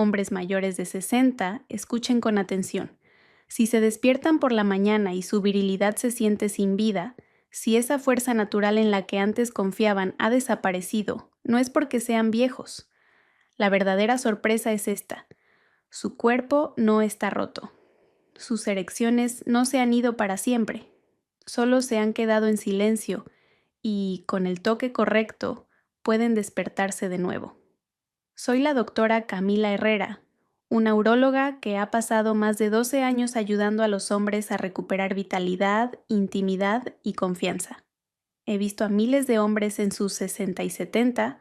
Hombres mayores de 60, escuchen con atención. Si se despiertan por la mañana y su virilidad se siente sin vida, si esa fuerza natural en la que antes confiaban ha desaparecido, no es porque sean viejos. La verdadera sorpresa es esta: su cuerpo no está roto. Sus erecciones no se han ido para siempre, solo se han quedado en silencio y, con el toque correcto, pueden despertarse de nuevo. Soy la doctora Camila Herrera, una uróloga que ha pasado más de 12 años ayudando a los hombres a recuperar vitalidad, intimidad y confianza. He visto a miles de hombres en sus 60 y 70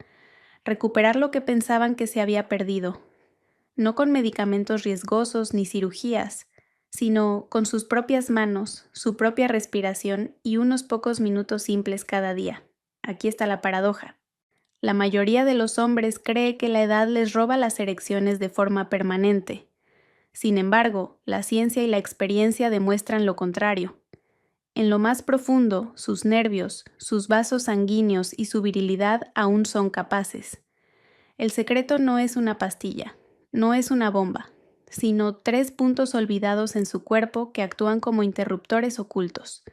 recuperar lo que pensaban que se había perdido, no con medicamentos riesgosos ni cirugías, sino con sus propias manos, su propia respiración y unos pocos minutos simples cada día. Aquí está la paradoja. La mayoría de los hombres cree que la edad les roba las erecciones de forma permanente. Sin embargo, la ciencia y la experiencia demuestran lo contrario. En lo más profundo, sus nervios, sus vasos sanguíneos y su virilidad aún son capaces. El secreto no es una pastilla, no es una bomba, sino 3 puntos olvidados en su cuerpo que actúan como interruptores ocultos.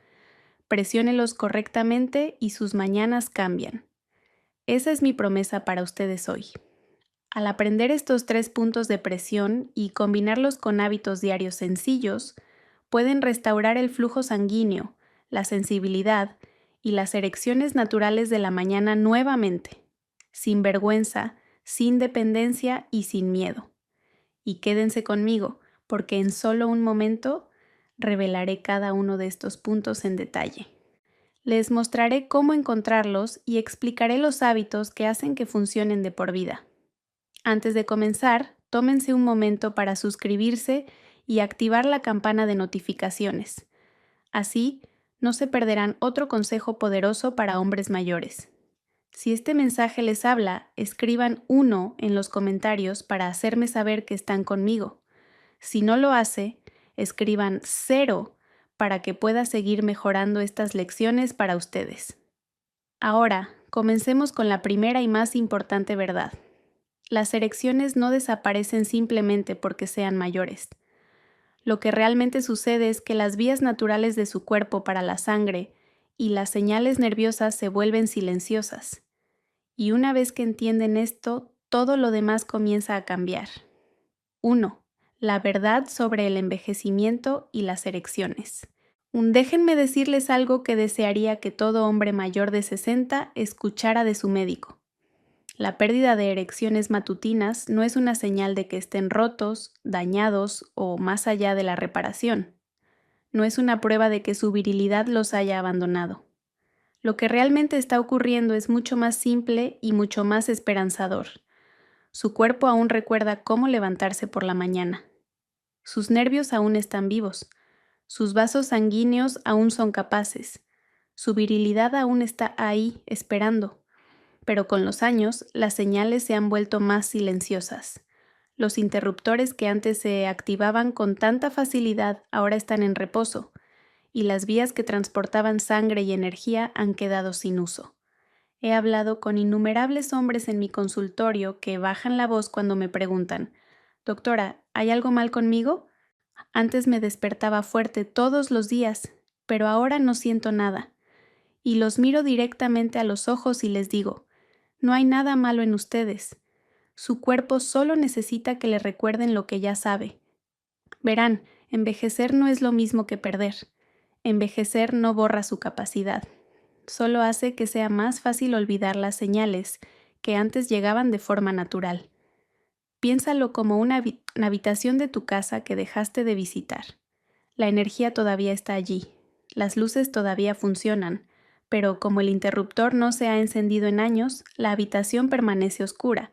Presiónelos correctamente y sus mañanas cambian. Esa es mi promesa para ustedes hoy. Al aprender estos 3 puntos de presión y combinarlos con hábitos diarios sencillos, pueden restaurar el flujo sanguíneo, la sensibilidad y las erecciones naturales de la mañana nuevamente, sin vergüenza, sin dependencia y sin miedo. Y quédense conmigo, porque en solo un momento revelaré cada uno de estos puntos en detalle. Les mostraré cómo encontrarlos y explicaré los hábitos que hacen que funcionen de por vida. Antes de comenzar, tómense un momento para suscribirse y activar la campana de notificaciones. Así, no se perderán otro consejo poderoso para hombres mayores. Si este mensaje les habla, escriban 1 en los comentarios para hacerme saber que están conmigo. Si no lo hace, escriban 0 para que pueda seguir mejorando estas lecciones para ustedes. Ahora, comencemos con la primera y más importante verdad. Las erecciones no desaparecen simplemente porque sean mayores. Lo que realmente sucede es que las vías naturales de su cuerpo para la sangre y las señales nerviosas se vuelven silenciosas. Y una vez que entienden esto, todo lo demás comienza a cambiar. 1. La verdad sobre el envejecimiento y las erecciones. Déjenme decirles algo que desearía que todo hombre mayor de 60 escuchara de su médico. La pérdida de erecciones matutinas no es una señal de que estén rotos, dañados o más allá de la reparación. No es una prueba de que su virilidad los haya abandonado. Lo que realmente está ocurriendo es mucho más simple y mucho más esperanzador. Su cuerpo aún recuerda cómo levantarse por la mañana. Sus nervios aún están vivos. Sus vasos sanguíneos aún son capaces. Su virilidad aún está ahí, esperando. Pero con los años, las señales se han vuelto más silenciosas. Los interruptores que antes se activaban con tanta facilidad ahora están en reposo, y las vías que transportaban sangre y energía han quedado sin uso. He hablado con innumerables hombres en mi consultorio que bajan la voz cuando me preguntan: «Doctora, ¿hay algo mal conmigo? Antes me despertaba fuerte todos los días, pero ahora no siento nada». Y los miro directamente a los ojos y les digo: «No hay nada malo en ustedes. Su cuerpo solo necesita que le recuerden lo que ya sabe». Verán, envejecer no es lo mismo que perder. Envejecer no borra su capacidad. Solo hace que sea más fácil olvidar las señales que antes llegaban de forma natural. Piénsalo como una habitación de tu casa que dejaste de visitar. La energía todavía está allí. Las luces todavía funcionan, pero como el interruptor no se ha encendido en años, la habitación permanece oscura.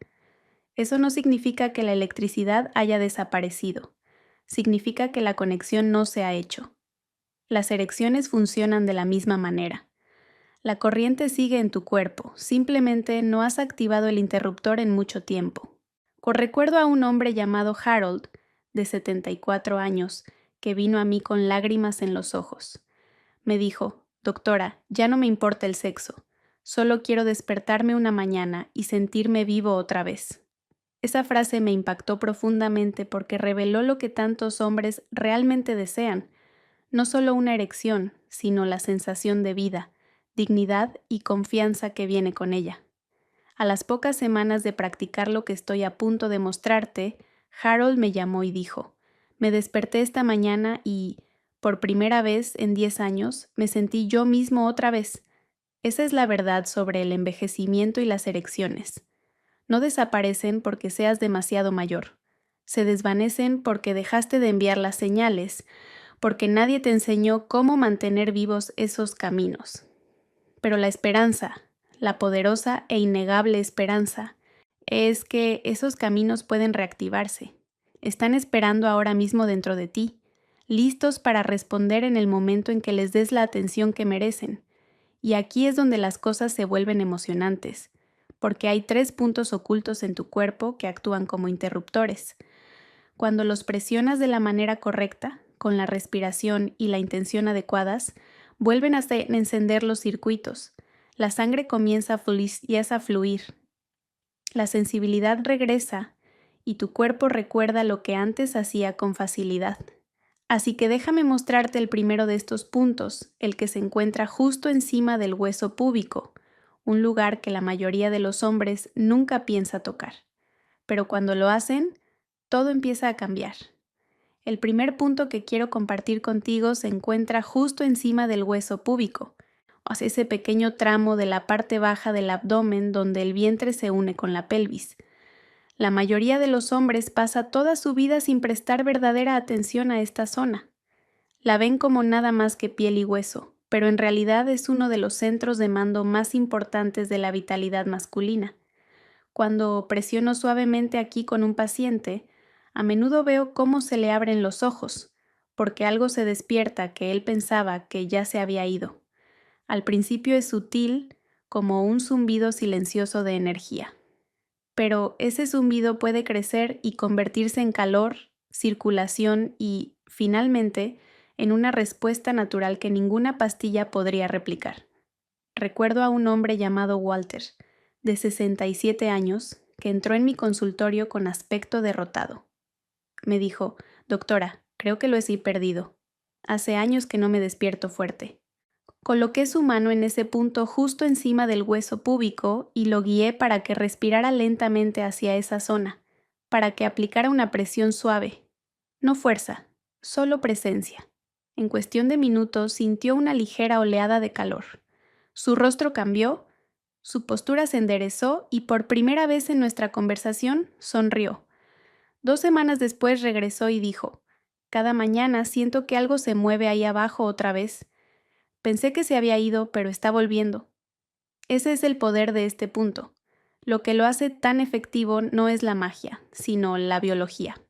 Eso no significa que la electricidad haya desaparecido. Significa que la conexión no se ha hecho. Las erecciones funcionan de la misma manera. La corriente sigue en tu cuerpo, simplemente no has activado el interruptor en mucho tiempo. Recuerdo a un hombre llamado Harold, de 74 años, que vino a mí con lágrimas en los ojos. Me dijo: «Doctora, ya no me importa el sexo. Solo quiero despertarme una mañana y sentirme vivo otra vez». Esa frase me impactó profundamente porque reveló lo que tantos hombres realmente desean, no solo una erección, sino la sensación de vida, dignidad y confianza que viene con ella. A las pocas semanas de practicar lo que estoy a punto de mostrarte, Harold me llamó y dijo: «Me desperté esta mañana y, por primera vez en 10 años, me sentí yo mismo otra vez». Esa es la verdad sobre el envejecimiento y las erecciones. No desaparecen porque seas demasiado mayor. Se desvanecen porque dejaste de enviar las señales, porque nadie te enseñó cómo mantener vivos esos caminos. Pero la esperanza, la poderosa e innegable esperanza, es que esos caminos pueden reactivarse. Están esperando ahora mismo dentro de ti, listos para responder en el momento en que les des la atención que merecen. Y aquí es donde las cosas se vuelven emocionantes, porque hay 3 puntos ocultos en tu cuerpo que actúan como interruptores. Cuando los presionas de la manera correcta, con la respiración y la intención adecuadas, vuelven a encender los circuitos. La sangre comienza a fluir. La sensibilidad regresa y tu cuerpo recuerda lo que antes hacía con facilidad. Así que déjame mostrarte el primero de estos puntos, el que se encuentra justo encima del hueso púbico, un lugar que la mayoría de los hombres nunca piensa tocar. Pero cuando lo hacen, todo empieza a cambiar. El primer punto que quiero compartir contigo se encuentra justo encima del hueso púbico, o sea, ese pequeño tramo de la parte baja del abdomen donde el vientre se une con la pelvis. La mayoría de los hombres pasa toda su vida sin prestar verdadera atención a esta zona. La ven como nada más que piel y hueso, pero en realidad es uno de los centros de mando más importantes de la vitalidad masculina. Cuando presiono suavemente aquí con un paciente, a menudo veo cómo se le abren los ojos, porque algo se despierta que él pensaba que ya se había ido. Al principio es sutil, como un zumbido silencioso de energía. Pero ese zumbido puede crecer y convertirse en calor, circulación y, finalmente, en una respuesta natural que ninguna pastilla podría replicar. Recuerdo a un hombre llamado Walter, de 67 años, que entró en mi consultorio con aspecto derrotado. Me dijo: «Doctora, creo que lo he perdido. Hace años que no me despierto fuerte». Coloqué su mano en ese punto justo encima del hueso púbico y lo guié para que respirara lentamente hacia esa zona, para que aplicara una presión suave. No fuerza, solo presencia. En cuestión de minutos sintió una ligera oleada de calor. Su rostro cambió, su postura se enderezó y por primera vez en nuestra conversación sonrió. 2 semanas después regresó y dijo: «Cada mañana siento que algo se mueve ahí abajo otra vez. Pensé que se había ido, pero está volviendo». Ese es el poder de este punto. Lo que lo hace tan efectivo no es la magia, sino la biología.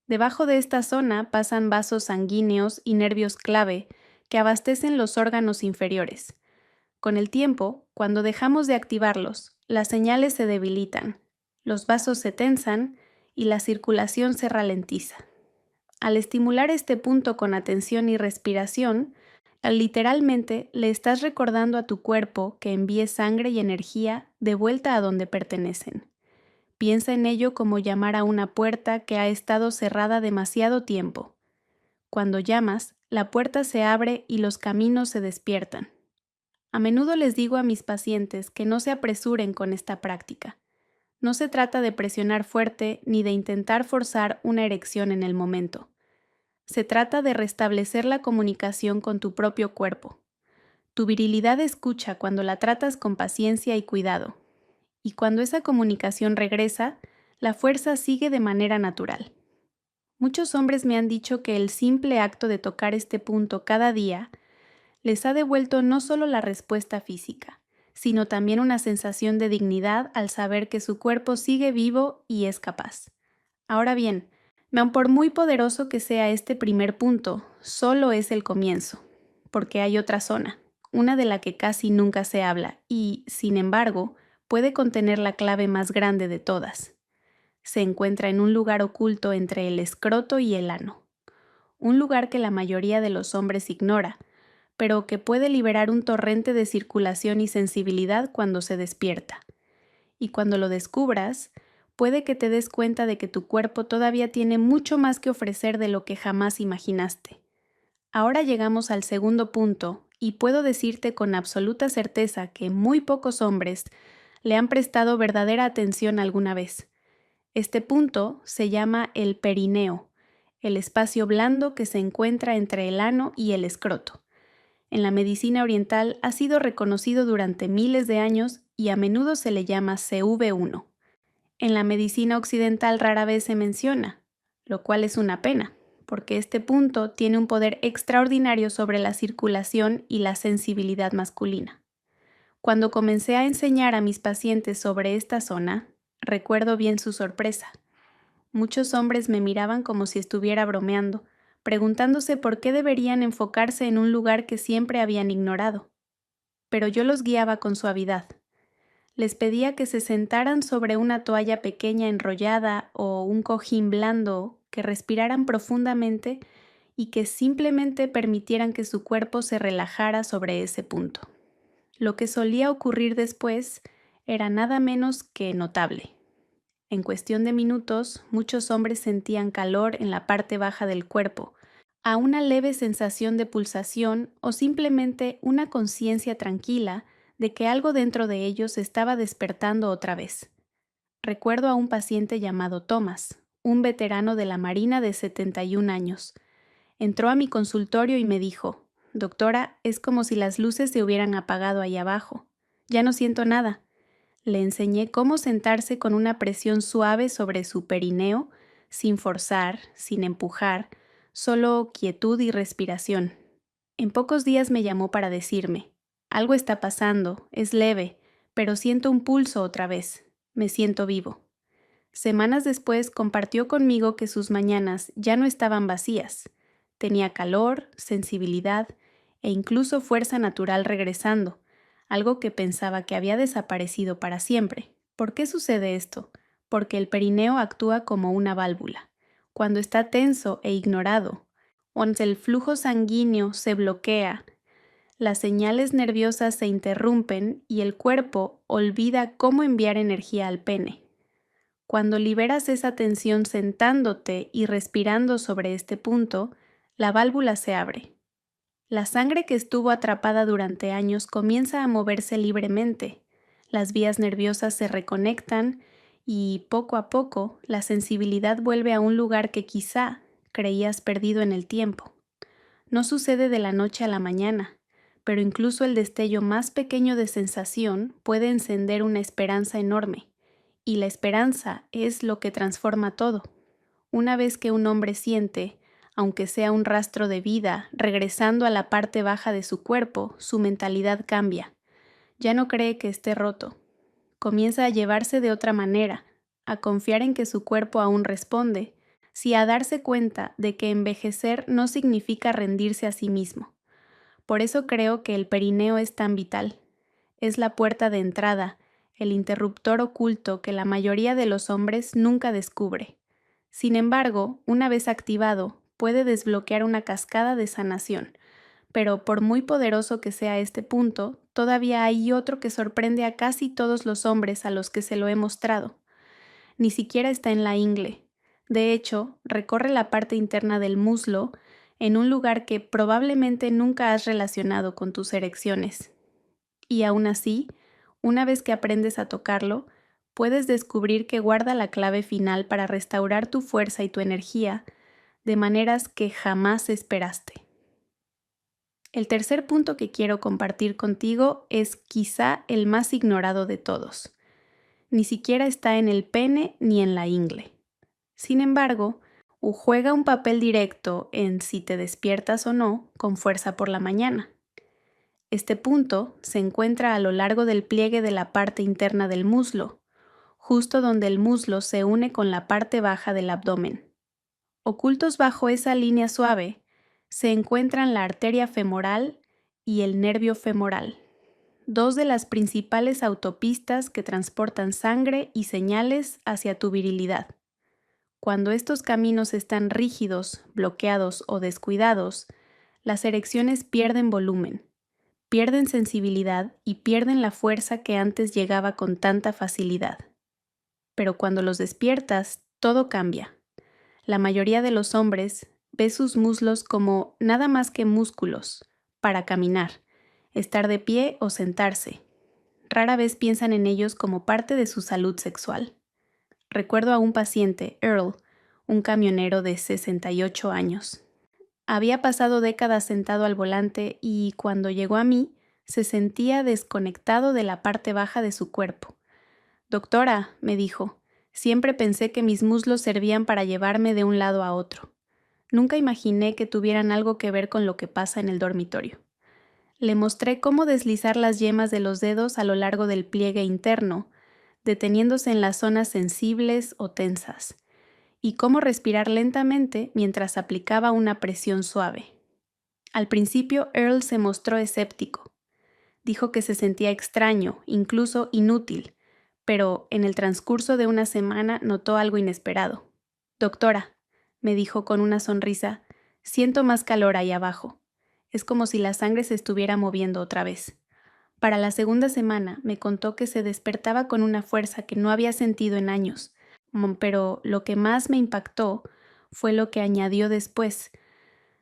Debajo de esta zona pasan vasos sanguíneos y nervios clave que abastecen los órganos inferiores. Con el tiempo, cuando dejamos de activarlos, las señales se debilitan, los vasos se tensan y la circulación se ralentiza. Al estimular este punto con atención y respiración, literalmente le estás recordando a tu cuerpo que envíe sangre y energía de vuelta a donde pertenecen. Piensa en ello como llamar a una puerta que ha estado cerrada demasiado tiempo. Cuando llamas, la puerta se abre y los caminos se despiertan. A menudo les digo a mis pacientes que no se apresuren con esta práctica. No se trata de presionar fuerte ni de intentar forzar una erección en el momento. Se trata de restablecer la comunicación con tu propio cuerpo. Tu virilidad escucha cuando la tratas con paciencia y cuidado. Y cuando esa comunicación regresa, la fuerza sigue de manera natural. Muchos hombres me han dicho que el simple acto de tocar este punto cada día les ha devuelto no solo la respuesta física, sino también una sensación de dignidad al saber que su cuerpo sigue vivo y es capaz. Ahora bien, aun por muy poderoso que sea este primer punto, solo es el comienzo, porque hay otra zona, una de la que casi nunca se habla y, sin embargo, puede contener la clave más grande de todas. Se encuentra en un lugar oculto entre el escroto y el ano, un lugar que la mayoría de los hombres ignora, pero que puede liberar un torrente de circulación y sensibilidad cuando se despierta. Y cuando lo descubras, puede que te des cuenta de que tu cuerpo todavía tiene mucho más que ofrecer de lo que jamás imaginaste. Ahora llegamos al segundo punto, y puedo decirte con absoluta certeza que muy pocos hombres le han prestado verdadera atención alguna vez. Este punto se llama el perineo, el espacio blando que se encuentra entre el ano y el escroto. En la medicina oriental ha sido reconocido durante miles de años y a menudo se le llama CV1. En la medicina occidental rara vez se menciona, lo cual es una pena, porque este punto tiene un poder extraordinario sobre la circulación y la sensibilidad masculina. Cuando comencé a enseñar a mis pacientes sobre esta zona, recuerdo bien su sorpresa. Muchos hombres me miraban como si estuviera bromeando, preguntándose por qué deberían enfocarse en un lugar que siempre habían ignorado. Pero yo los guiaba con suavidad. Les pedía que se sentaran sobre una toalla pequeña enrollada o un cojín blando, que respiraran profundamente y que simplemente permitieran que su cuerpo se relajara sobre ese punto. Lo que solía ocurrir después era nada menos que notable. En cuestión de minutos, muchos hombres sentían calor en la parte baja del cuerpo, a una leve sensación de pulsación o simplemente una conciencia tranquila de que algo dentro de ellos se estaba despertando otra vez. Recuerdo a un paciente llamado Thomas, un veterano de la Marina de 71 años. Entró a mi consultorio y me dijo: «Doctora, es como si las luces se hubieran apagado ahí abajo. Ya no siento nada». Le enseñé cómo sentarse con una presión suave sobre su perineo, sin forzar, sin empujar, solo quietud y respiración. En pocos días me llamó para decirme: «Algo está pasando, es leve, pero siento un pulso otra vez, me siento vivo». Semanas después compartió conmigo que sus mañanas ya no estaban vacías. Tenía calor, sensibilidad e incluso fuerza natural regresando, algo que pensaba que había desaparecido para siempre. ¿Por qué sucede esto? Porque el perineo actúa como una válvula. Cuando está tenso e ignorado, cuando el flujo sanguíneo se bloquea, las señales nerviosas se interrumpen y el cuerpo olvida cómo enviar energía al pene. Cuando liberas esa tensión sentándote y respirando sobre este punto, la válvula se abre. La sangre que estuvo atrapada durante años comienza a moverse libremente, las vías nerviosas se reconectan y, poco a poco, la sensibilidad vuelve a un lugar que quizá creías perdido en el tiempo. No sucede de la noche a la mañana, pero incluso el destello más pequeño de sensación puede encender una esperanza enorme, y la esperanza es lo que transforma todo. Una vez que un hombre siente, aunque sea un rastro de vida, regresando a la parte baja de su cuerpo, su mentalidad cambia. Ya no cree que esté roto. Comienza a llevarse de otra manera, a confiar en que su cuerpo aún responde, sí, a darse cuenta de que envejecer no significa rendirse a sí mismo. Por eso creo que el perineo es tan vital. Es la puerta de entrada, el interruptor oculto que la mayoría de los hombres nunca descubre. Sin embargo, una vez activado, puede desbloquear una cascada de sanación, pero por muy poderoso que sea este punto, todavía hay otro que sorprende a casi todos los hombres a los que se lo he mostrado. Ni siquiera está en la ingle. De hecho, recorre la parte interna del muslo, en un lugar que probablemente nunca has relacionado con tus erecciones. Y aún así, una vez que aprendes a tocarlo, puedes descubrir que guarda la clave final para restaurar tu fuerza y tu energía de maneras que jamás esperaste. El tercer punto que quiero compartir contigo es quizá el más ignorado de todos. Ni siquiera está en el pene ni en la ingle. Sin embargo, juega un papel directo en si te despiertas o no con fuerza por la mañana. Este punto se encuentra a lo largo del pliegue de la parte interna del muslo, justo donde el muslo se une con la parte baja del abdomen. Ocultos bajo esa línea suave se encuentran la arteria femoral y el nervio femoral, dos de las principales autopistas que transportan sangre y señales hacia tu virilidad. Cuando estos caminos están rígidos, bloqueados o descuidados, las erecciones pierden volumen, pierden sensibilidad y pierden la fuerza que antes llegaba con tanta facilidad. pero cuando los despiertas, todo cambia. La mayoría de los hombres ve sus muslos como nada más que músculos, para caminar, estar de pie o sentarse. Rara vez piensan en ellos como parte de su salud sexual. Recuerdo a un paciente, Earl, un camionero de 68 años. Había pasado décadas sentado al volante y, cuando llegó a mí, se sentía desconectado de la parte baja de su cuerpo. «Doctora», me dijo, «siempre pensé que mis muslos servían para llevarme de un lado a otro. Nunca imaginé que tuvieran algo que ver con lo que pasa en el dormitorio». Le mostré cómo deslizar las yemas de los dedos a lo largo del pliegue interno, deteniéndose en las zonas sensibles o tensas, y cómo respirar lentamente mientras aplicaba una presión suave. Al principio, Earl se mostró escéptico. Dijo que se sentía extraño, incluso inútil, pero en el transcurso de una semana notó algo inesperado. «Doctora», me dijo con una sonrisa, «siento más calor ahí abajo. Es como si la sangre se estuviera moviendo otra vez». Para la segunda semana me contó que se despertaba con una fuerza que no había sentido en años, pero lo que más me impactó fue lo que añadió después.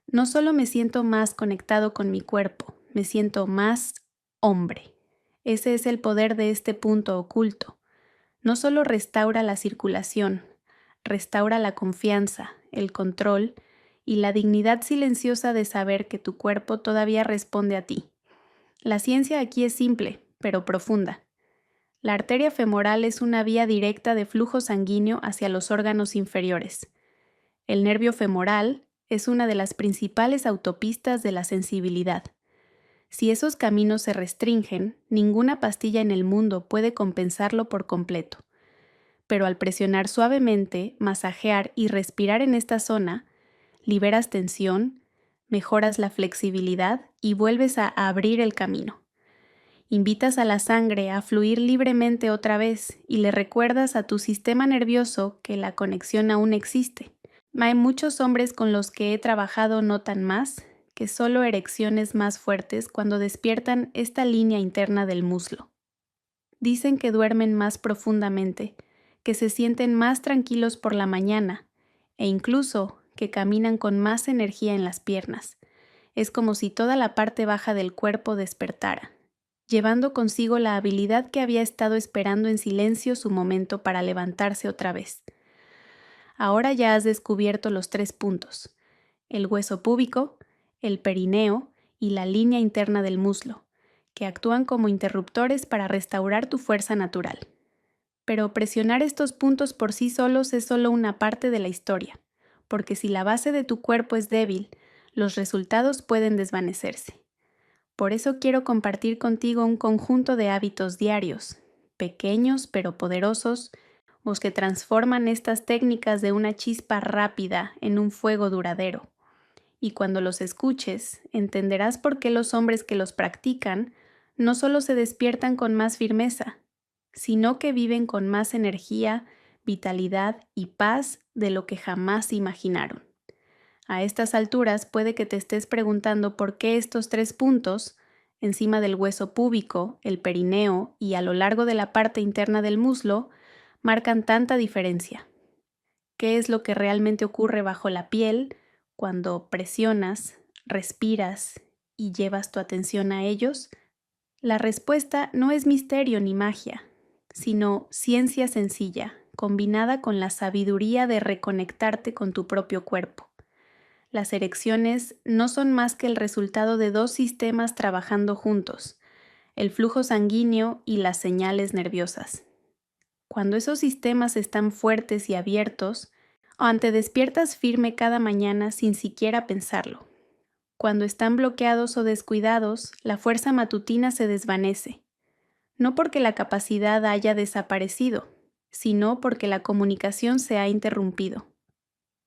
«No solo me siento más conectado con mi cuerpo, me siento más hombre». Ese es el poder de este punto oculto. No solo restaura la circulación, restaura la confianza, el control y la dignidad silenciosa de saber que tu cuerpo todavía responde a ti. La ciencia aquí es simple, pero profunda. La arteria femoral es una vía directa de flujo sanguíneo hacia los órganos inferiores. El nervio femoral es una de las principales autopistas de la sensibilidad. Si esos caminos se restringen, ninguna pastilla en el mundo puede compensarlo por completo. Pero al presionar suavemente, masajear y respirar en esta zona, liberas tensión, mejoras la flexibilidad y vuelves a abrir el camino. Invitas a la sangre a fluir libremente otra vez y le recuerdas a tu sistema nervioso que la conexión aún existe. Hay muchos hombres con los que he trabajado notan más que solo erecciones más fuertes cuando despiertan esta línea interna del muslo. Dicen que duermen más profundamente, que se sienten más tranquilos por la mañana e incluso que caminan con más energía en las piernas. Es como si toda la parte baja del cuerpo despertara, llevando consigo la habilidad que había estado esperando en silencio su momento para levantarse otra vez. Ahora ya has descubierto los 3 puntos: el hueso púbico, el perineo y la línea interna del muslo, que actúan como interruptores para restaurar tu fuerza natural. Pero presionar estos puntos por sí solos es solo una parte de la historia, porque si la base de tu cuerpo es débil, los resultados pueden desvanecerse. Por eso quiero compartir contigo un conjunto de hábitos diarios, pequeños pero poderosos, los que transforman estas técnicas de una chispa rápida en un fuego duradero. Y cuando los escuches, entenderás por qué los hombres que los practican no solo se despiertan con más firmeza, sino que viven con más energía, vitalidad y paz de lo que jamás imaginaron. A estas alturas puede que te estés preguntando por qué estos 3 puntos, encima del hueso púbico, el perineo y a lo largo de la parte interna del muslo, marcan tanta diferencia. ¿Qué es lo que realmente ocurre bajo la piel cuando presionas, respiras y llevas tu atención a ellos? La respuesta no es misterio ni magia, sino ciencia sencilla, combinada con la sabiduría de reconectarte con tu propio cuerpo. Las erecciones no son más que el resultado de 2 sistemas trabajando juntos, el flujo sanguíneo y las señales nerviosas. Cuando esos sistemas están fuertes y abiertos, o te despiertas firme cada mañana sin siquiera pensarlo. Cuando están bloqueados o descuidados, la fuerza matutina se desvanece. No porque la capacidad haya desaparecido, sino porque la comunicación se ha interrumpido.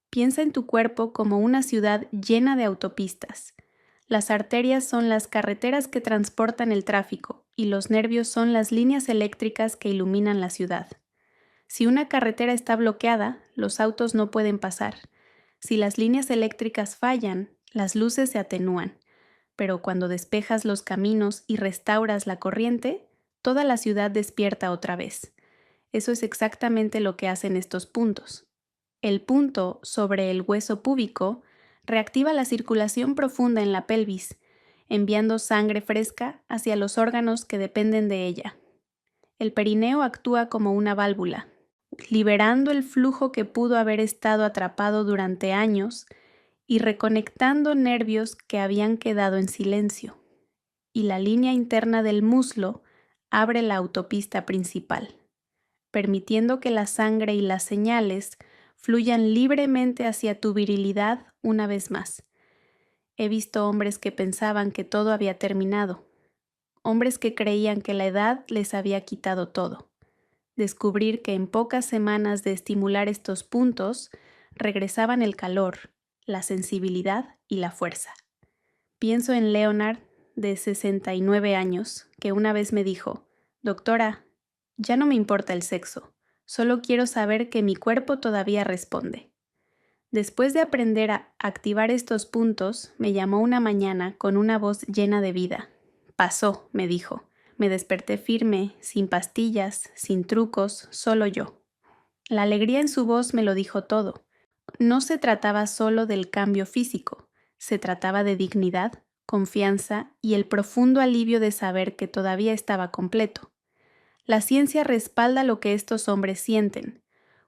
Piensa en tu cuerpo como una ciudad llena de autopistas. Las arterias son las carreteras que transportan el tráfico y los nervios son las líneas eléctricas que iluminan la ciudad. Si una carretera está bloqueada, los autos no pueden pasar. Si las líneas eléctricas fallan, las luces se atenúan. Pero cuando despejas los caminos y restauras la corriente, toda la ciudad despierta otra vez. Eso es exactamente lo que hacen estos puntos. El punto sobre el hueso púbico reactiva la circulación profunda en la pelvis, enviando sangre fresca hacia los órganos que dependen de ella. El perineo actúa como una válvula, liberando el flujo que pudo haber estado atrapado durante años y reconectando nervios que habían quedado en silencio. Y la línea interna del muslo abre la autopista principal, permitiendo que la sangre y las señales fluyan libremente hacia tu virilidad una vez más. He visto hombres que pensaban que todo había terminado, hombres que creían que la edad les había quitado todo. Descubrir que en pocas semanas de estimular estos puntos regresaban el calor, la sensibilidad y la fuerza. Pienso en Leonard, de 69 años, que una vez me dijo: «Doctora, ya no me importa el sexo, solo quiero saber que mi cuerpo todavía responde». Después de aprender a activar estos puntos, me llamó una mañana con una voz llena de vida. «Pasó», me dijo. Me desperté firme, sin pastillas, sin trucos, solo yo. La alegría en su voz me lo dijo todo. No se trataba solo del cambio físico, se trataba de dignidad, confianza y el profundo alivio de saber que todavía estaba completo. La ciencia respalda lo que estos hombres sienten.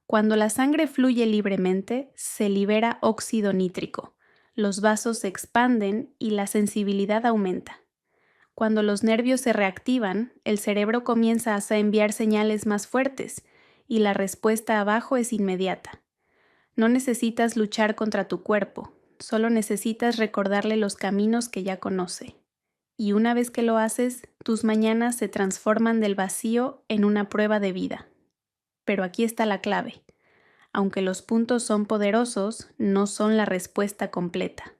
Cuando la sangre fluye libremente, se libera óxido nítrico, los vasos se expanden y la sensibilidad aumenta. Cuando los nervios se reactivan, el cerebro comienza a enviar señales más fuertes y la respuesta abajo es inmediata. No necesitas luchar contra tu cuerpo, solo necesitas recordarle los caminos que ya conoce. Y una vez que lo haces, tus mañanas se transforman del vacío en una prueba de vida. Pero aquí está la clave. Aunque los puntos son poderosos, no son la respuesta completa.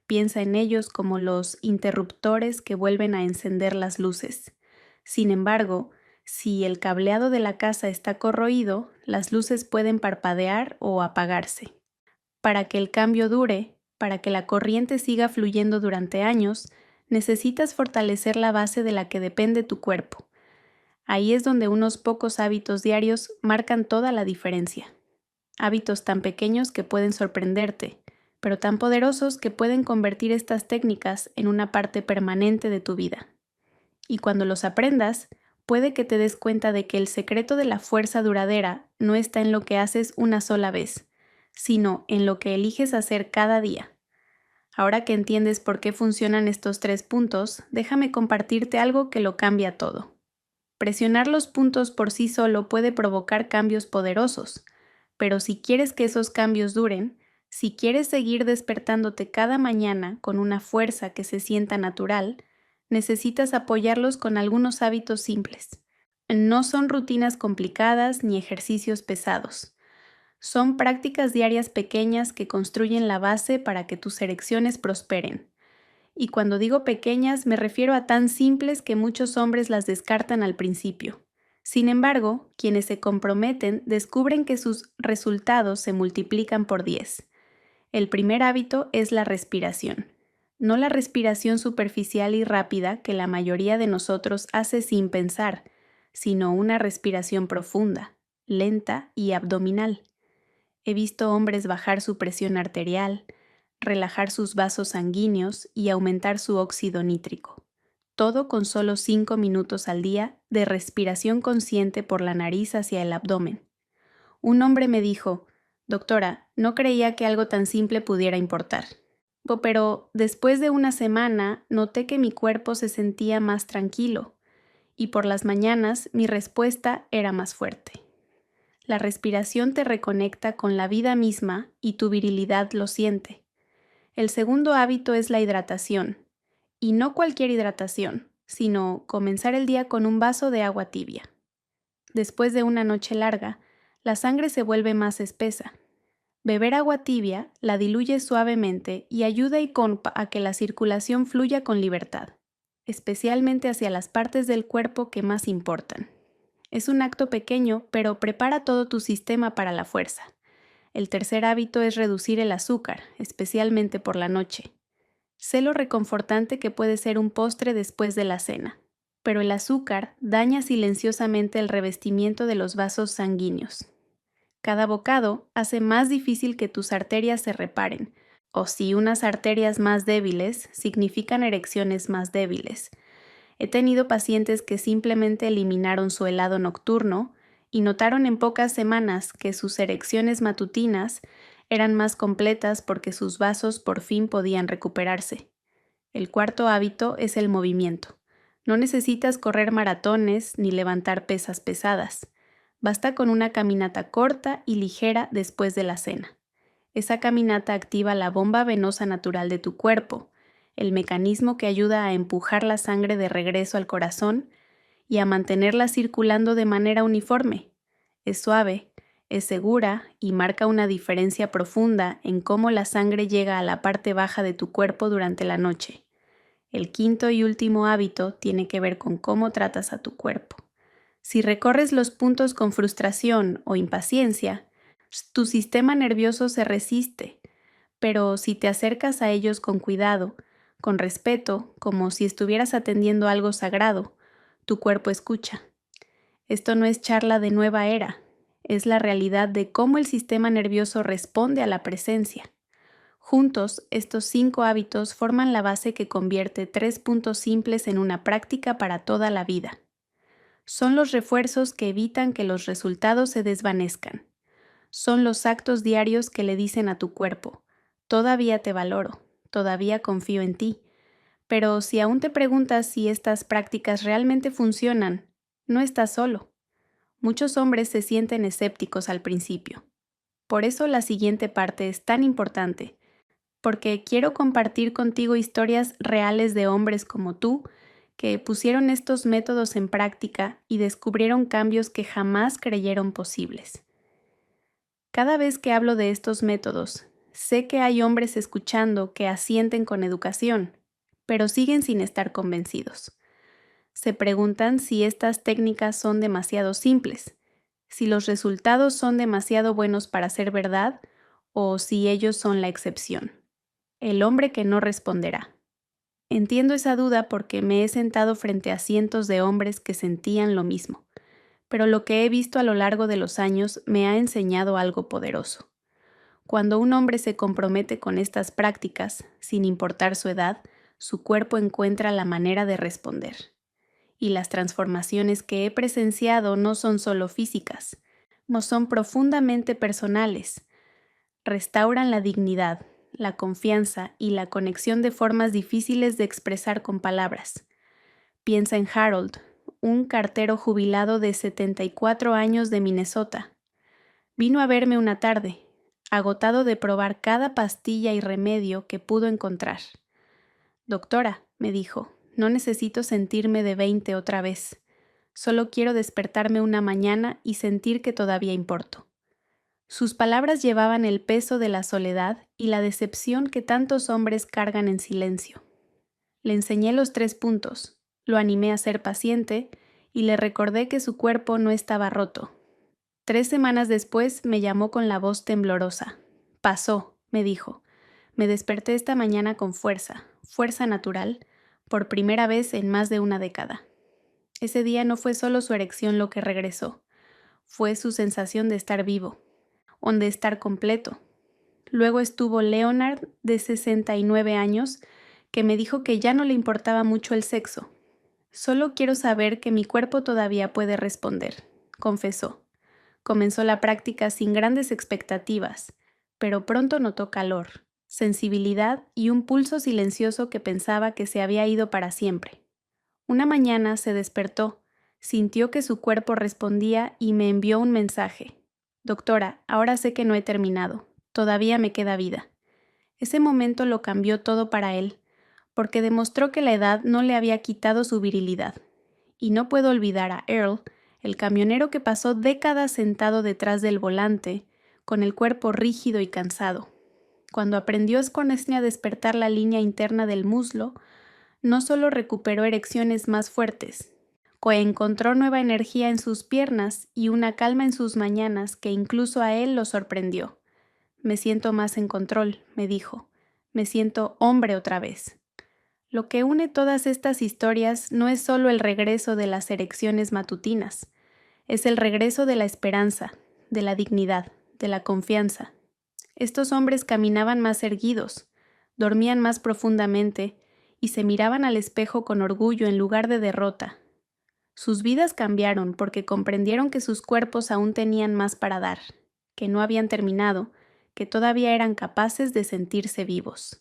Piensa en ellos como los interruptores que vuelven a encender las luces. Sin embargo, si el cableado de la casa está corroído, las luces pueden parpadear o apagarse. Para que el cambio dure, para que la corriente siga fluyendo durante años, necesitas fortalecer la base de la que depende tu cuerpo. Ahí es donde unos pocos hábitos diarios marcan toda la diferencia. Hábitos tan pequeños que pueden sorprenderte, pero tan poderosos que pueden convertir estas técnicas en una parte permanente de tu vida. Y cuando los aprendas, puede que te des cuenta de que el secreto de la fuerza duradera no está en lo que haces una sola vez, sino en lo que eliges hacer cada día. Ahora que entiendes por qué funcionan estos 3 puntos, déjame compartirte algo que lo cambia todo. Presionar los puntos por sí solo puede provocar cambios poderosos, pero si quieres que esos cambios duren, si quieres seguir despertándote cada mañana con una fuerza que se sienta natural, necesitas apoyarlos con algunos hábitos simples. No son rutinas complicadas ni ejercicios pesados. Son prácticas diarias pequeñas que construyen la base para que tus erecciones prosperen. Y cuando digo pequeñas, me refiero a tan simples que muchos hombres las descartan al principio. Sin embargo, quienes se comprometen descubren que sus resultados se multiplican por 10. El primer hábito es la respiración. No la respiración superficial y rápida que la mayoría de nosotros hace sin pensar, sino una respiración profunda, lenta y abdominal. He visto hombres bajar su presión arterial, relajar sus vasos sanguíneos y aumentar su óxido nítrico. Todo con solo 5 minutos al día de respiración consciente por la nariz hacia el abdomen. Un hombre me dijo: «Doctora, no creía que algo tan simple pudiera importar. Pero después de una semana noté que mi cuerpo se sentía más tranquilo y por las mañanas mi respuesta era más fuerte». La respiración te reconecta con la vida misma y tu virilidad lo siente. El segundo hábito es la hidratación. Y no cualquier hidratación, sino comenzar el día con un vaso de agua tibia. Después de una noche larga, la sangre se vuelve más espesa. Beber agua tibia la diluye suavemente y ayuda a que la circulación fluya con libertad, especialmente hacia las partes del cuerpo que más importan. Es un acto pequeño, pero prepara todo tu sistema para la fuerza. El tercer hábito es reducir el azúcar, especialmente por la noche. Sé lo reconfortante que puede ser un postre después de la cena. pero el azúcar daña silenciosamente el revestimiento de los vasos sanguíneos. Cada bocado hace más difícil que tus arterias se reparen, o si unas arterias más débiles significan erecciones más débiles. He tenido pacientes que simplemente eliminaron su helado nocturno y notaron en pocas semanas que sus erecciones matutinas eran más completas porque sus vasos por fin podían recuperarse. El cuarto hábito es el movimiento. No necesitas correr maratones ni levantar pesas pesadas. Basta con una caminata corta y ligera después de la cena. Esa caminata activa la bomba venosa natural de tu cuerpo, el mecanismo que ayuda a empujar la sangre de regreso al corazón y a mantenerla circulando de manera uniforme. Es suave, es segura y marca una diferencia profunda en cómo la sangre llega a la parte baja de tu cuerpo durante la noche. El quinto y último hábito tiene que ver con cómo tratas a tu cuerpo. Si recorres los puntos con frustración o impaciencia, tu sistema nervioso se resiste, pero si te acercas a ellos con cuidado, con respeto, como si estuvieras atendiendo algo sagrado, tu cuerpo escucha. Esto no es charla de nueva era, es la realidad de cómo el sistema nervioso responde a la presencia. Juntos, estos 5 hábitos forman la base que convierte 3 puntos simples en una práctica para toda la vida. Son los refuerzos que evitan que los resultados se desvanezcan. Son los actos diarios que le dicen a tu cuerpo, todavía te valoro, todavía confío en ti. Pero si aún te preguntas si estas prácticas realmente funcionan, no estás solo. Muchos hombres se sienten escépticos al principio. Por eso la siguiente parte es tan importante, porque quiero compartir contigo historias reales de hombres como tú que pusieron estos métodos en práctica y descubrieron cambios que jamás creyeron posibles. Cada vez que hablo de estos métodos, sé que hay hombres escuchando que asienten con educación, pero siguen sin estar convencidos. Se preguntan si estas técnicas son demasiado simples, si los resultados son demasiado buenos para ser verdad o si ellos son la excepción. El hombre que no responderá. Entiendo esa duda porque me he sentado frente a cientos de hombres que sentían lo mismo, pero lo que he visto a lo largo de los años me ha enseñado algo poderoso. Cuando un hombre se compromete con estas prácticas, sin importar su edad, su cuerpo encuentra la manera de responder. Y las transformaciones que he presenciado no son solo físicas, no son profundamente personales. Restauran la dignidad, la confianza y la conexión de formas difíciles de expresar con palabras. Piensa en Harold, un cartero jubilado de 74 años de Minnesota. Vino a verme una tarde, agotado de probar cada pastilla y remedio que pudo encontrar. Doctora, me dijo, no necesito sentirme de 20 otra vez. Solo quiero despertarme una mañana y sentir que todavía importo. Sus palabras llevaban el peso de la soledad y la decepción que tantos hombres cargan en silencio. Le enseñé los 3 puntos, lo animé a ser paciente y le recordé que su cuerpo no estaba roto. 3 semanas después me llamó con la voz temblorosa. Pasó, me dijo. Me desperté esta mañana con fuerza natural, por primera vez en más de una década. Ese día no fue solo su erección lo que regresó, fue su sensación de estar vivo, de estar completo. Luego estuvo Leonard, de 69 años, que me dijo que ya no le importaba mucho el sexo. Solo quiero saber que mi cuerpo todavía puede responder, confesó. Comenzó la práctica sin grandes expectativas, pero pronto notó calor, sensibilidad y un pulso silencioso que pensaba que se había ido para siempre. Una mañana se despertó, sintió que su cuerpo respondía y me envió un mensaje. Doctora, ahora sé que no he terminado, todavía me queda vida. Ese momento lo cambió todo para él, porque demostró que la edad no le había quitado su virilidad. Y no puedo olvidar a Earl, el camionero que pasó décadas sentado detrás del volante, con el cuerpo rígido y cansado. Cuando aprendió a despertar la línea interna del muslo, no solo recuperó erecciones más fuertes, encontró nueva energía en sus piernas y una calma en sus mañanas que incluso a él lo sorprendió. Me siento más en control, me dijo. Me siento hombre otra vez. Lo que une todas estas historias no es solo el regreso de las erecciones matutinas, es el regreso de la esperanza, de la dignidad, de la confianza. Estos hombres caminaban más erguidos, dormían más profundamente y se miraban al espejo con orgullo en lugar de derrota. Sus vidas cambiaron porque comprendieron que sus cuerpos aún tenían más para dar, que no habían terminado, que todavía eran capaces de sentirse vivos.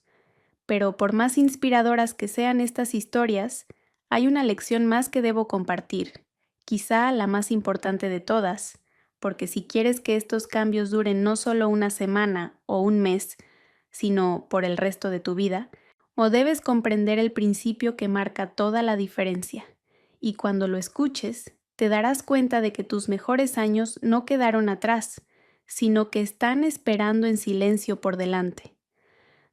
Pero por más inspiradoras que sean estas historias, hay una lección más que debo compartir, quizá la más importante de todas, porque si quieres que estos cambios duren no solo una semana o un mes, sino por el resto de tu vida, o debes comprender el principio que marca toda la diferencia. Y cuando lo escuches, te darás cuenta de que tus mejores años no quedaron atrás, sino que están esperando en silencio por delante.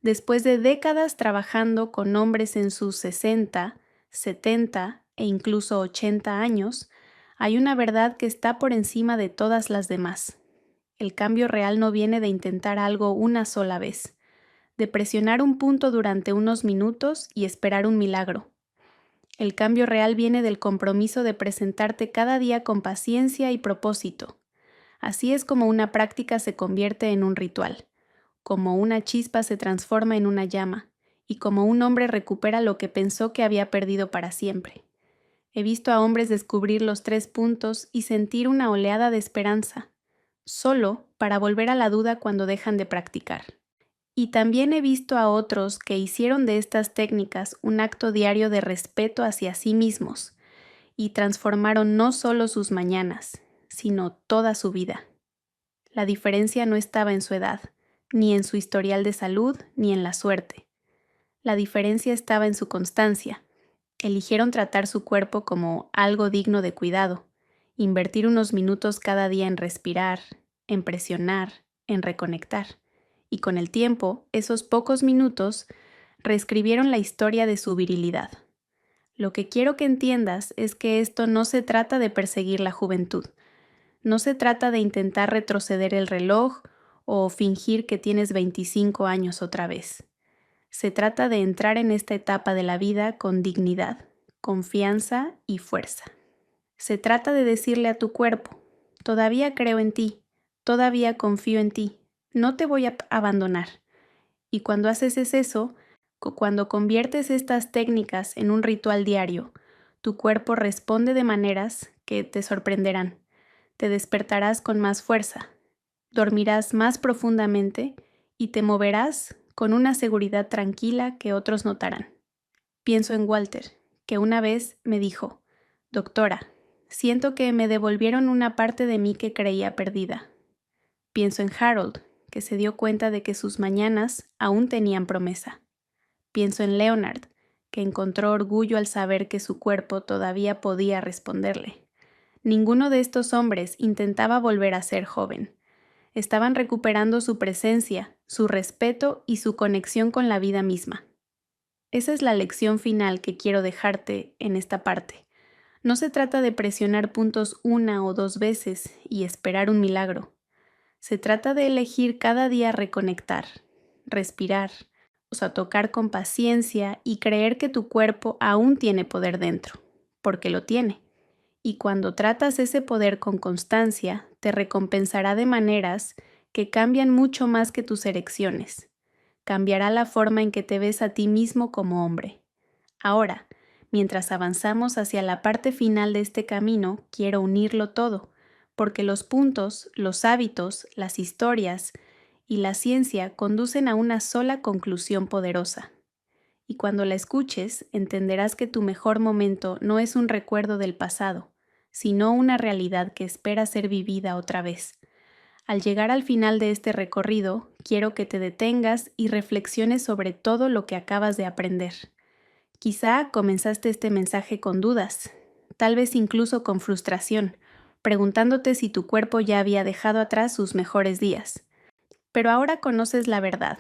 Después de décadas trabajando con hombres en sus 60, 70 e incluso 80 años, hay una verdad que está por encima de todas las demás. El cambio real no viene de intentar algo una sola vez, de presionar un punto durante unos minutos y esperar un milagro. El cambio real viene del compromiso de presentarte cada día con paciencia y propósito. Así es como una práctica se convierte en un ritual, como una chispa se transforma en una llama, y como un hombre recupera lo que pensó que había perdido para siempre. He visto a hombres descubrir los 3 puntos y sentir una oleada de esperanza, solo para volver a la duda cuando dejan de practicar. Y también he visto a otros que hicieron de estas técnicas un acto diario de respeto hacia sí mismos y transformaron no solo sus mañanas, sino toda su vida. La diferencia no estaba en su edad, ni en su historial de salud, ni en la suerte. La diferencia estaba en su constancia. Eligieron tratar su cuerpo como algo digno de cuidado, invertir unos minutos cada día en respirar, en presionar, en reconectar. Y con el tiempo, esos pocos minutos reescribieron la historia de su virilidad. Lo que quiero que entiendas es que esto no se trata de perseguir la juventud. No se trata de intentar retroceder el reloj o fingir que tienes 25 años otra vez. Se trata de entrar en esta etapa de la vida con dignidad, confianza y fuerza. Se trata de decirle a tu cuerpo, todavía creo en ti, todavía confío en ti, no te voy a abandonar. Y cuando haces eso, cuando conviertes estas técnicas en un ritual diario, tu cuerpo responde de maneras que te sorprenderán. Te despertarás con más fuerza, dormirás más profundamente y te moverás con una seguridad tranquila que otros notarán. Pienso en Walter, que una vez me dijo, «Doctora, siento que me devolvieron una parte de mí que creía perdida». Pienso en Harold, que se dio cuenta de que sus mañanas aún tenían promesa. Pienso en Leonard, que encontró orgullo al saber que su cuerpo todavía podía responderle. Ninguno de estos hombres intentaba volver a ser joven. Estaban recuperando su presencia, su respeto y su conexión con la vida misma. Esa es la lección final que quiero dejarte en esta parte. No se trata de presionar puntos 1 o 2 veces y esperar un milagro. Se trata de elegir cada día reconectar, respirar, tocar con paciencia y creer que tu cuerpo aún tiene poder dentro, porque lo tiene. Y cuando tratas ese poder con constancia, te recompensará de maneras que cambian mucho más que tus erecciones. Cambiará la forma en que te ves a ti mismo como hombre. Ahora, mientras avanzamos hacia la parte final de este camino, quiero unirlo todo, porque los puntos, los hábitos, las historias y la ciencia conducen a una sola conclusión poderosa. Y cuando la escuches, entenderás que tu mejor momento no es un recuerdo del pasado, sino una realidad que espera ser vivida otra vez. Al llegar al final de este recorrido, quiero que te detengas y reflexiones sobre todo lo que acabas de aprender. Quizá comenzaste este mensaje con dudas, tal vez incluso con frustración, preguntándote si tu cuerpo ya había dejado atrás sus mejores días. Pero ahora conoces la verdad.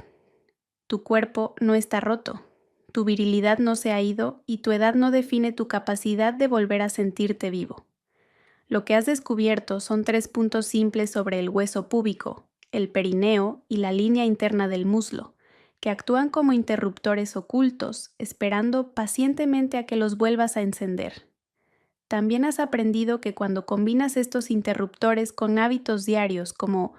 Tu cuerpo no está roto, tu virilidad no se ha ido y tu edad no define tu capacidad de volver a sentirte vivo. Lo que has descubierto son 3 puntos simples sobre el hueso púbico, el perineo y la línea interna del muslo, que actúan como interruptores ocultos, esperando pacientemente a que los vuelvas a encender. También has aprendido que cuando combinas estos interruptores con hábitos diarios como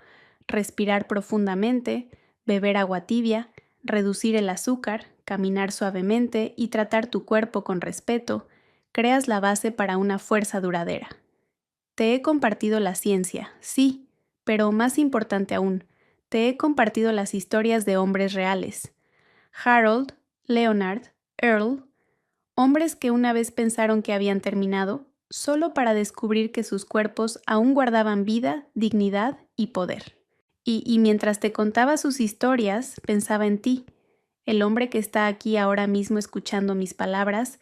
respirar profundamente, beber agua tibia, reducir el azúcar, caminar suavemente y tratar tu cuerpo con respeto, creas la base para una fuerza duradera. Te he compartido la ciencia, sí, pero más importante aún, te he compartido las historias de hombres reales. Harold, Leonard, Earl, hombres que una vez pensaron que habían terminado, solo para descubrir que sus cuerpos aún guardaban vida, dignidad y poder. Y mientras te contaba sus historias, pensaba en ti, el hombre que está aquí ahora mismo escuchando mis palabras,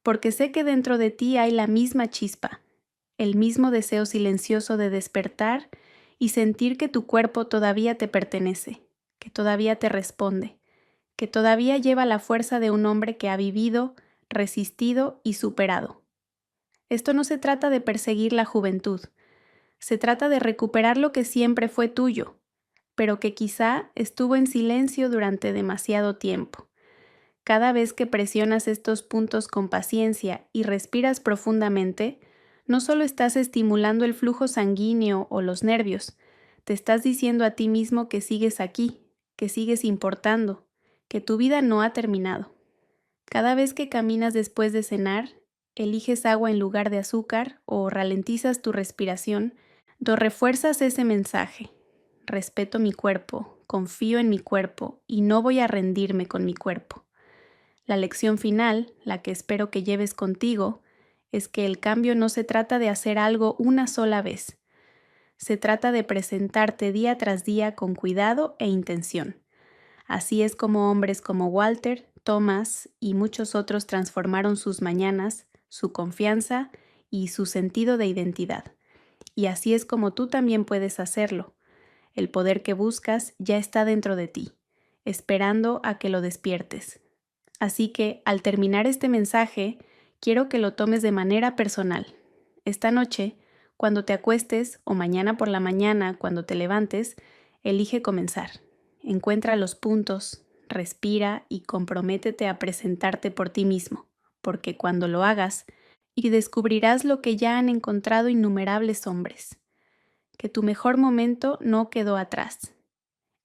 porque sé que dentro de ti hay la misma chispa, el mismo deseo silencioso de despertar y sentir que tu cuerpo todavía te pertenece, que todavía te responde, que todavía lleva la fuerza de un hombre que ha vivido, resistido y superado. Esto no se trata de perseguir la juventud, se trata de recuperar lo que siempre fue tuyo, pero que quizá estuvo en silencio durante demasiado tiempo. Cada vez que presionas estos puntos con paciencia y respiras profundamente, no solo estás estimulando el flujo sanguíneo o los nervios, te estás diciendo a ti mismo que sigues aquí, que sigues importando, que tu vida no ha terminado. Cada vez que caminas después de cenar, eliges agua en lugar de azúcar o ralentizas tu respiración, refuerzas ese mensaje. Respeto mi cuerpo, confío en mi cuerpo y no voy a rendirme con mi cuerpo. La lección final, la que espero que lleves contigo, es que el cambio no se trata de hacer algo una sola vez. Se trata de presentarte día tras día con cuidado e intención. Así es como hombres como Walter, Thomas y muchos otros transformaron sus mañanas, su confianza y su sentido de identidad. Y así es como tú también puedes hacerlo. El poder que buscas ya está dentro de ti, esperando a que lo despiertes. Así que, al terminar este mensaje, quiero que lo tomes de manera personal. Esta noche, cuando te acuestes o mañana por la mañana, cuando te levantes, elige comenzar. Encuentra los puntos, respira y comprométete a presentarte por ti mismo, porque cuando lo hagas, y descubrirás lo que ya han encontrado innumerables hombres, que tu mejor momento no quedó atrás.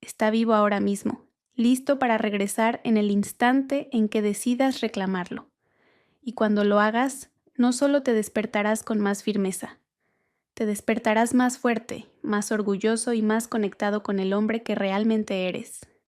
Está vivo ahora mismo, listo para regresar en el instante en que decidas reclamarlo. Y cuando lo hagas, no solo te despertarás con más firmeza, te despertarás más fuerte, más orgulloso y más conectado con el hombre que realmente eres.